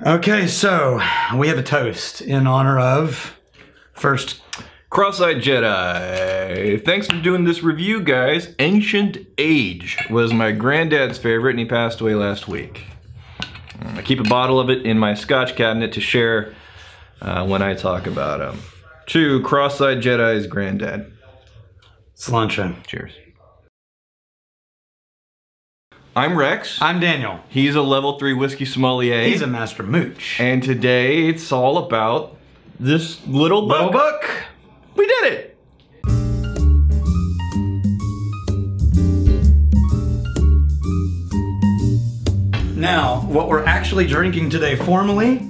Okay, so we have a toast in honor of first Cross-eyed Jedi. Thanks for doing this review, guys. Ancient Age was my granddad's favorite, and he passed away last week. I keep a bottle of it in my Scotch cabinet to share when I talk about him. To Cross-eyed Jedi's granddad. cilantro. Cheers. I'm Rex. I'm Daniel. He's a level 3 whiskey sommelier. He's a master mooch. And today it's all about this little book. We did it! Now, what we're actually drinking today formally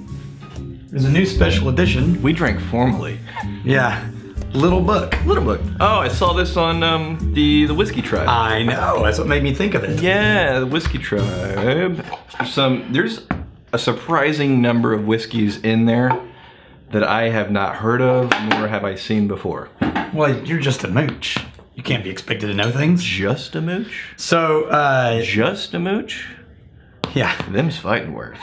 is a new special edition. We drank formally. Yeah, Little Book. Little Book. Oh, I saw this on the Whiskey Tribe. I know, that's what made me think of it. Yeah, the Whiskey Tribe. There's a surprising number of whiskeys in there that I have not heard of, nor have I seen before. Well, you're just a mooch. You can't be expected to know things. Just a mooch? So, Just a mooch? yeah. Them's fighting words.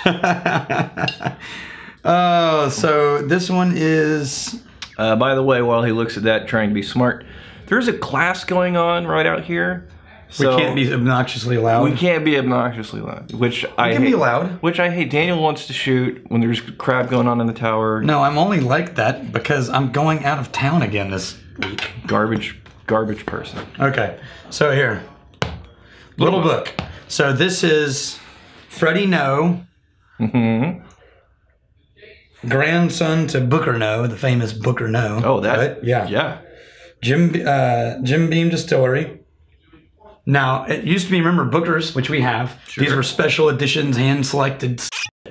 Oh, so this one is... By the way, while he looks at that, trying to be smart, there's a class going on right out here. So we can't be obnoxiously loud. We can't be obnoxiously loud, which I hate. Be loud. Which I hate. Daniel wants to shoot when there's crap going on in the tower. No, I'm only like that because I'm going out of town again this week. Garbage person. Okay, so here, Little Book. So this is Freddie No, grandson to Booker No, the famous Booker No. Oh, that. Right? Yeah. Yeah. Jim Beam Distillery. Now, it used to be, remember, Booker's, which we have. Sure. These were special editions, hand-selected,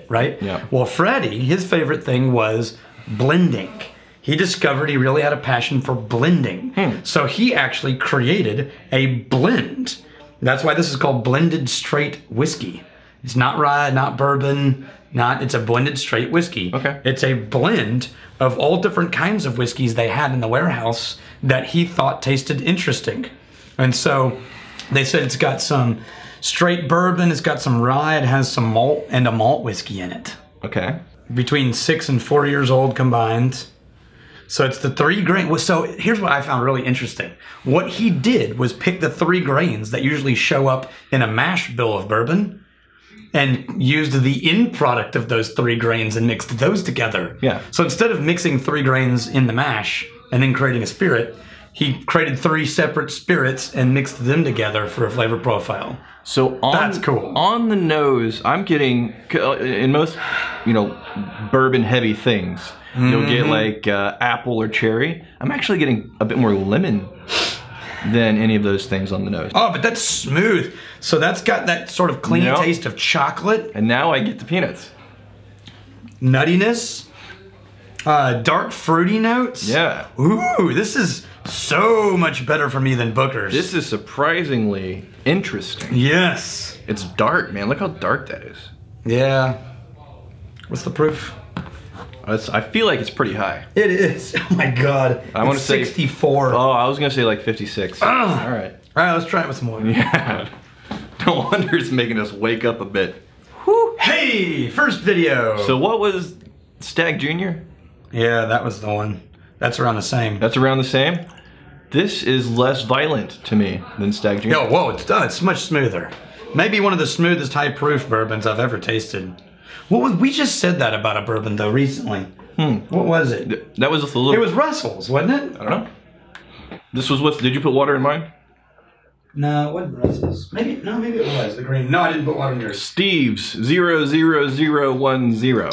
right? Yeah. Well, Freddie, his favorite thing was blending. He discovered he really had a passion for blending. So he actually created a blend. That's why this is called blended straight whiskey. It's not rye, not bourbon, it's a blended straight whiskey. Okay. It's a blend of all different kinds of whiskeys they had in the warehouse that he thought tasted interesting. And so they said it's got some straight bourbon, it's got some rye, it has some malt and a malt whiskey in it. Okay. Between 6 and 4 years old combined. So it's the 3 grain. So here's what I found really interesting. What he did was pick the 3 grains that usually show up in a mash bill of bourbon and used the end product of those 3 grains and mixed those together. Yeah. So instead of mixing 3 grains in the mash and then creating a spirit, he created 3 separate spirits and mixed them together for a flavor profile. So That's cool. On the nose, I'm getting, in most, bourbon heavy things, you'll get like apple or cherry. I'm actually getting a bit more lemon than any of those things on the nose. Oh, but that's smooth. So that's got that sort of clean taste of chocolate. And now I get the peanuts. Nuttiness. Dark fruity notes. Yeah. Ooh, this is so much better for me than Booker's. This is surprisingly interesting. Yes. It's dark, man. Look how dark that is. Yeah. What's the proof? I feel like it's pretty high. It is. Oh my God. I want to say 64. Oh, I was gonna say like 56. All right. All right, let's try it with some more. Yeah. No wonder it's making us wake up a bit. Whew. Hey, first video. So what was Stag Jr.? Yeah, that was the one. That's around the same. That's around the same? This is less violent to me than Stag Jr. Yo, whoa, it's much smoother. Maybe one of the smoothest high proof bourbons I've ever tasted. We just said that about a bourbon though recently. What was it? That was a little... It was Russell's, wasn't it? I don't know. This was what... Did you put water in mine? No, it wasn't Russell's. Maybe it was the green. No, I didn't put water in yours. Steve's 00010.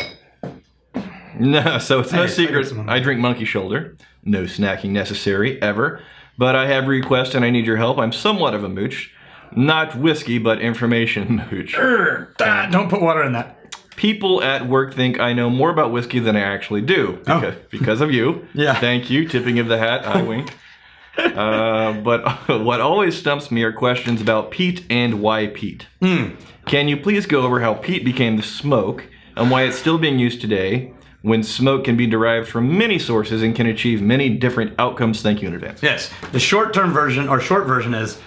No, so it's no secret. I drink monkey shoulder. No snacking necessary, ever. But I have a request and I need your help. I'm somewhat of a mooch. Not whiskey, but information mooch. Don't put water in that. People at work think I know more about whiskey than I actually do. Because of you. Yeah. Thank you. Tipping of the hat. I wink. But what always stumps me are questions about peat and why peat. Can you please go over how peat became the smoke and why it's still being used today when smoke can be derived from many sources and can achieve many different outcomes? Thank you in advance. Yes. The short version is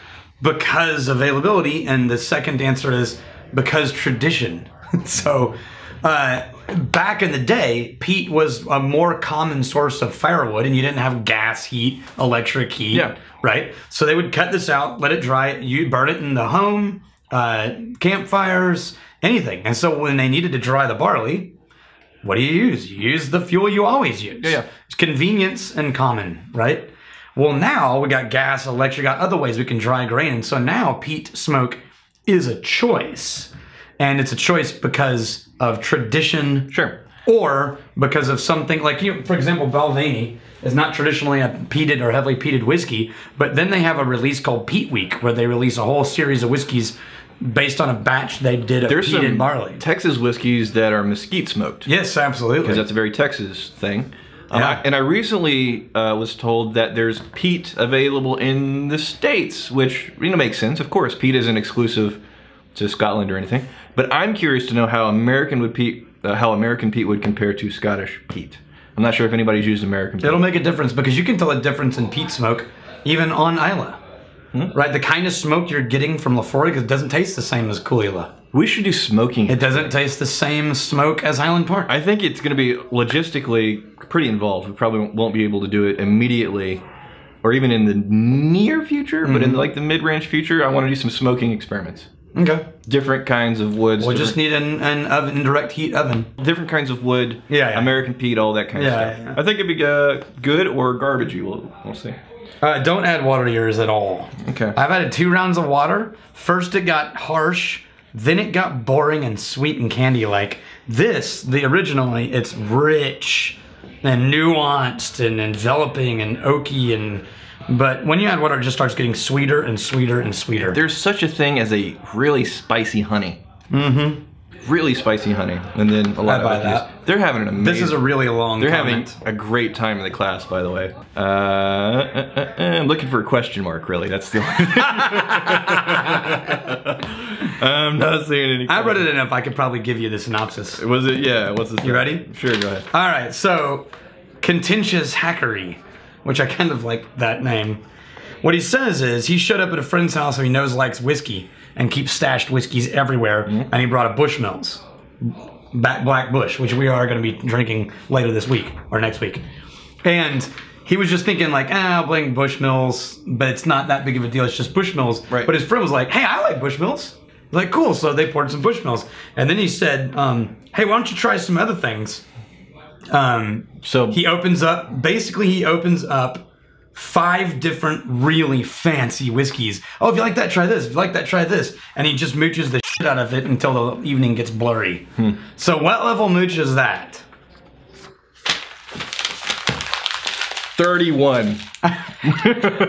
because availability, and the second answer is because tradition. So Back in the day, peat was a more common source of firewood, and you didn't have gas heat, electric heat, Yeah. right? So they would cut this out, let it dry, you burn it in the home, campfires, anything. And so when they needed to dry the barley, what do you use? You use the fuel you always use. Yeah. It's convenience and common, right? Well, now we got gas, electric, got other ways we can dry grain. And so now peat smoke is a choice. And it's a choice because of tradition. Sure. Or because of something like, for example, Balvenie is not traditionally a peated or heavily peated whiskey, but then they have a release called Peat Week where they release a whole series of whiskeys based on a batch they did of peated barley. Texas whiskeys that are mesquite smoked. Yes, absolutely. Because that's a very Texas thing. Yeah. And I recently was told that there's peat available in the States, which makes sense. Of course, peat isn't exclusive to Scotland or anything. But I'm curious to know how American peat would compare to Scottish peat. I'm not sure if anybody's used American peat. It'll make a difference because you can tell a difference in peat smoke even on Isla. Right, the kind of smoke you're getting from Lafroig, it doesn't taste the same as Coolila. We should do smoking. It doesn't taste the same smoke as Highland Park. I think it's going to be logistically pretty involved. We probably won't be able to do it immediately or even in the near future, but in like the mid-range future, I want to do some smoking experiments. Okay. Different kinds of woods. We'll just need an oven, indirect heat oven. Different kinds of wood, American peat, all that kind of stuff. Yeah. I think it'd be good or garbagey. We'll see. Don't add water to yours at all. Okay. I've added 2 rounds of water. First it got harsh, then it got boring and sweet and candy-like. Originally, it's rich and nuanced and enveloping and oaky, but when you add water, it just starts getting sweeter and sweeter and sweeter. There's such a thing as a really spicy honey. Mm-hmm. Really spicy honey, and then a lot of that. They're having an amazing. This is a really long. They're having a great time in the class, by the way. I'm looking for a question mark. Really, that's the only. I'm not seeing any. I read it enough. I could probably give you the synopsis. Was it? Yeah. What's this? You ready? Sure. Go ahead. All right. So, contentious hackery, which I kind of like that name. What he says is he showed up at a friend's house who he knows likes whiskey and keeps stashed whiskeys everywhere, and he brought a Bushmills, Black Bush, which we are going to be drinking later this week or next week. And he was just thinking like, I'll bring Bushmills, but it's not that big of a deal. It's just Bushmills. Right. But his friend was like, hey, I like Bushmills. Like, cool. So they poured some Bushmills. And then he said, hey, why don't you try some other things? So he opens up 5 different really fancy whiskeys. Oh, if you like that, try this. If you like that, try this. And he just mooches the shit out of it until the evening gets blurry. So what level mooch is that? 31.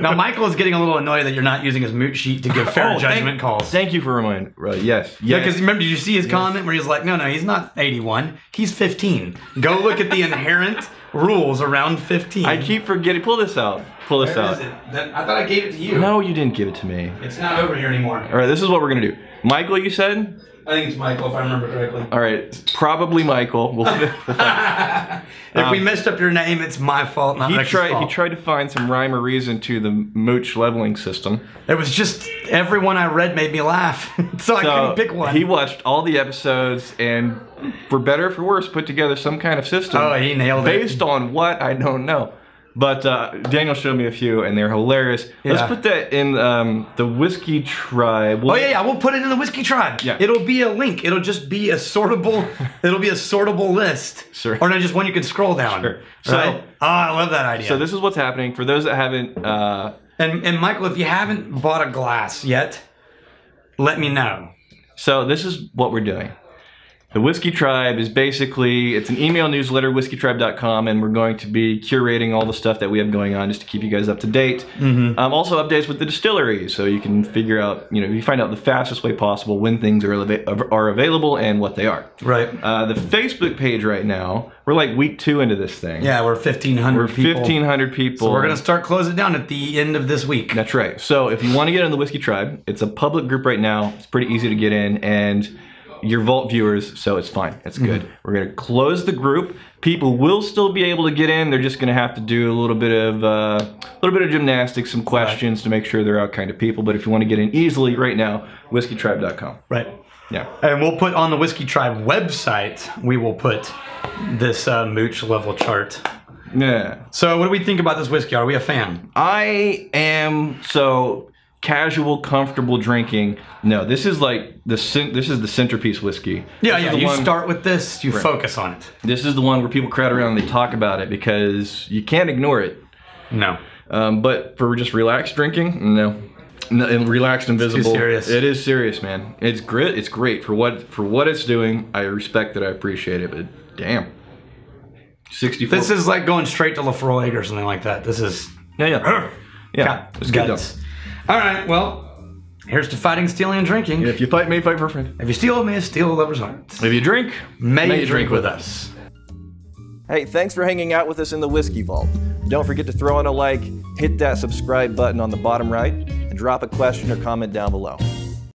Now, Michael is getting a little annoyed that you're not using his mooch sheet to give fair judgment calls. Thank you for reminding. Right, yes. Yeah, because remember, did you see his comment where he's like, no, he's not 81. He's 15. Go look at the inherent rules around 15. I keep forgetting. Pull this out. Pull this out. Where is it? I thought I gave it to you. No, you didn't give it to me. It's not over here anymore. All right, this is what we're going to do. Michael, you said? I think it's Michael, if I remember correctly. All right, probably Michael. We'll find. If we messed up your name, it's my fault, not Rex's fault. He tried to find some rhyme or reason to the mooch leveling system. It was just everyone I read made me laugh, so I couldn't pick one. He watched all the episodes and, for better or for worse, put together some kind of system. Oh, he nailed it. Based on what? I don't know. But Daniel showed me a few, and they're hilarious. Yeah. Let's put that in the Whiskey Tribe. We'll put it in the Whiskey Tribe. Yeah. It'll be a link. It'll just be a sortable. It'll be a sortable list. Sure. Or not just one you can scroll down. Sure. Right? I love that idea. So this is what's happening for those that haven't. And Michael, if you haven't bought a glass yet, let me know. So this is what we're doing. The Whiskey Tribe is basically, it's an email newsletter, whiskeytribe.com, and we're going to be curating all the stuff that we have going on just to keep you guys up to date. Also updates with the distillery, so you can figure out, you find out the fastest way possible when things are available and what they are. Right. The Facebook page right now, we're like week 2 into this thing. Yeah, we're 1,500 people. We're 1,500 people. So we're going to start closing down at the end of this week. That's right. So if you want to get in the Whiskey Tribe, it's a public group right now. It's pretty easy to get in, and you're Vault viewers, so it's fine. It's good. We're going to close the group. People will still be able to get in. They're just going to have to do a little bit of gymnastics, some questions to make sure they're our kind of people. But if you want to get in easily right now, whiskeytribe.com. Right. Yeah. And we'll put on the Whiskey Tribe website, we will put this mooch level chart. Yeah. So what do we think about this whiskey? Are we a fan? I am casual, comfortable drinking. No, this is like this is the centerpiece whiskey. Yeah, yeah. You start with this, you focus on it. This is the one where people crowd around and they talk about it because you can't ignore it. No. But for just relaxed drinking, no. And relaxed and visible. It's too serious. It is serious, man. It's great. It's great for what it's doing. I respect it. I appreciate it. But damn. 64. This is like going straight to Lafroig or something like that. This is... Yeah. It's good though. All right, well, here's to fighting, stealing, and drinking. If you fight me, fight for a friend. If you steal me, steal a lover's heart. If you drink, may you drink with us. Hey, thanks for hanging out with us in the Whiskey Vault. Don't forget to throw in a like, hit that subscribe button on the bottom right, and drop a question or comment down below.